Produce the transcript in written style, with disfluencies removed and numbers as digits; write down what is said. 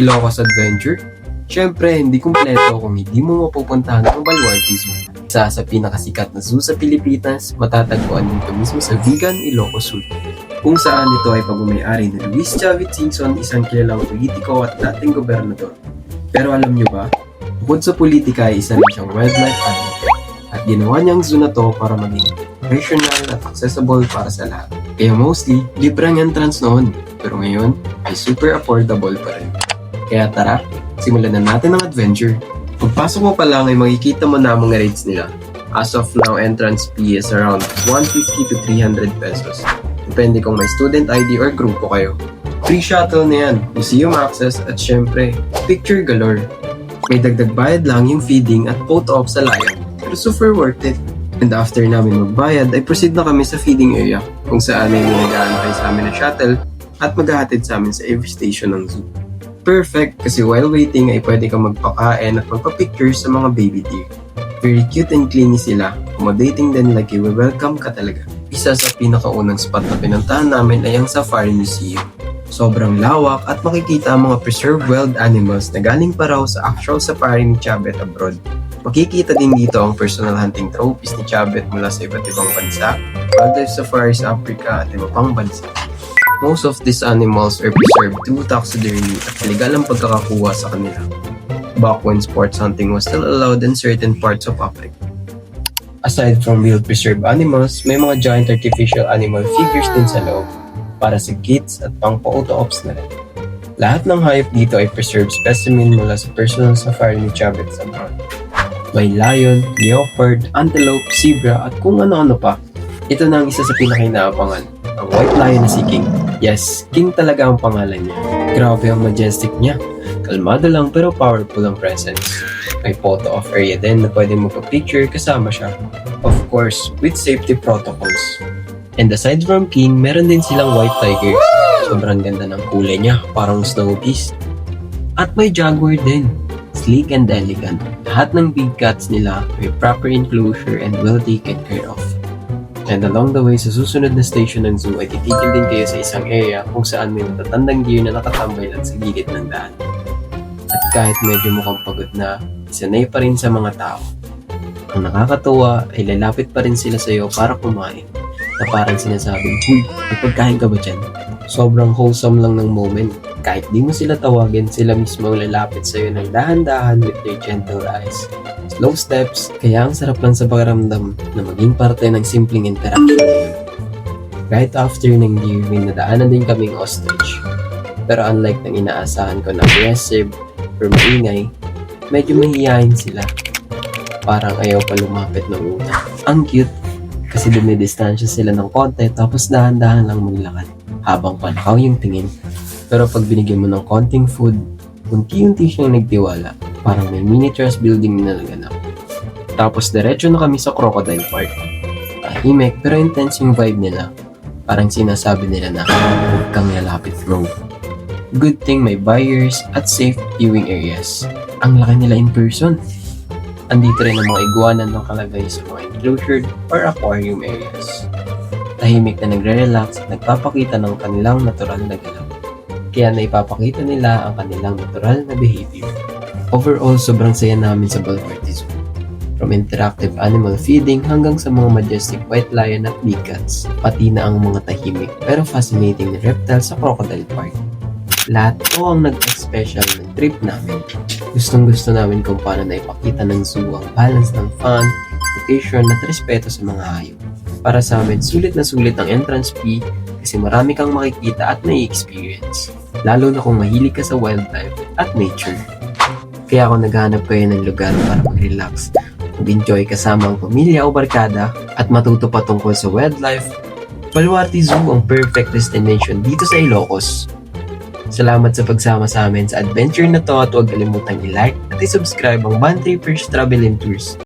Ilocos Adventure? Siyempre, hindi kumpleto kung hindi mo mapupuntahan ang Baluarte Zoo. Isa sa pinakasikat na zoo sa Pilipinas, matatagpuan dito mismo sa Vigan, Ilocos Sur. Kung saan ito ay pagmamayari ni Luis Chavit Singson, isang kilalang politiko at dating gobernador. Pero alam nyo ba, bukod sa politika ay isa rin siyang wildlife advocate. At ginawa niyang zoo na to para maging rational at accessible para sa lahat. Kaya mostly, libre ang entrance noon. Pero ngayon, ay super affordable pa rin. Kaya tara, simulan na natin ang adventure. Pagpasok mo pa lang ay makikita mo na ang mga rates nila. As of now, entrance fee is around 150 to 300 pesos. Depende kung may student ID or grupo kayo. Free shuttle na yan, museum access at syempre, picture galore. May dagdag bayad lang yung feeding at photo op sa layan, pero super worth it. And after namin magbayad ay proceed na kami sa feeding area kung saan ay may nag-aantay sa amin na shuttle at maghahatid sa amin sa every station ng zoo. Perfect kasi while waiting ay pwede kang magpakain at magpa-picture sa mga baby deer. Very cute and cleany sila, accommodating din like i-welcome ka talaga. Isa sa pinakaunang spot na pinuntahan namin ay ang Safari Museum. Sobrang lawak at makikita ang mga preserved wild animals na galing pa raw sa actual safari ni Chavit abroad. Makikita din dito ang personal hunting trophies ni Chavit mula sa iba't ibang bansa, wildlife safaris sa Africa at iba pang bansa. Most of these animals are preserved through taxidermy at legal ang pagkakakuha sa kanila. Back when sports hunting was still allowed in certain parts of Africa. Aside from real preserved animals, may mga giant artificial animal figures din sa loob para sa kids at pang photo ops na rin. Lahat ng hayop dito ay preserved specimen mula sa personal safari ni Chavit sa abroad. May lion, leopard, antelope, zebra at kung ano-ano pa. Ito na ang isa sa pinakainaabangan, ang white lion na si King. Yes, King talaga ang pangalan niya. Grabe ang majestic niya. Kalmado lang pero powerful ang presence. May photo off area din na pwede magpa-picture kasama siya. Of course, with safety protocols. And aside from King, meron din silang white tiger. Sobrang ganda ng kulay niya, parang snow beast. At may jaguar din. Sleek and elegant. Lahat ng big cats nila may proper enclosure and well taken care of. And along the way sa susunod na station ng zoo ay titigil din kayo sa isang area kung saan may matatandang deer na nakatambay lang sa gilid ng daan. At kahit medyo mukhang pagod na, sanay pa rin sa mga tao. Ang nakakatuwa ay lalapit pa rin sila sa iyo para kumain. Na parang sinasabing, "Huy, may pagkain ka ba dyan?" Sobrang wholesome lang ng moment. Kahit di mo sila tawagin, sila mismo lalapit sa iyo ng dahan-dahan with their gentle eyes. Slow steps, kaya ang sarap lang sa pakiramdam na maging parte ng simpleng interaction na yun. Right after ng deer, may nadaanan din kaming ostrich. Pero unlike ng inaasahan ko na aggressive or maingay, medyo mahihayin sila. Parang ayaw pa lumapit ng una. Ang cute, kasi dumidistansya sila ng konti tapos dahan-dahan lang maglakad habang panakaw yung tingin. Pero pag binigyan mo ng konting food, unti-unti siyang nagtiwala. Parang may mini trust building na naganap. Tapos diretso na kami sa Crocodile Park. Tahimik pero intense yung vibe nila. Parang sinasabi nila na huwag kang lalapit bro. Good thing may buyers at safe viewing areas. Ang laki nila in person. Andito rin ang mga iguana na nakalagay sa mga enclosure or aquarium areas. Tahimik na nagre-relax at nagpapakita ng kanilang natural na galaw. Kaya naipapakita nila ang kanilang natural na behavior. Overall, sobrang saya namin sa Baluarte Zoo. From interactive animal feeding hanggang sa mga majestic white lion at big cats, pati na ang mga tahimik pero fascinating na reptiles sa Crocodile Park. Lahat po ang nag-special ng trip namin. Gustong gusto namin kung paano na ipakita ng zoo ang balance ng fun, education at respeto sa mga hayop. Para sa amin, sulit na sulit ang entrance fee kasi marami kang makikita at na-experience. Lalo na kung mahilig ka sa wildlife at nature. Kaya ako naghahanap kayo ng lugar para mag-relax, mag-enjoy kasama ang pamilya o barkada at matuto pa tungkol sa wildlife. Baluarte Zoo ang perfect destination dito sa Ilocos. Salamat sa pagsama sa amin sa adventure na to at huwag kalimutang i-like at i-subscribe ang Band Trippers Travel and Tours.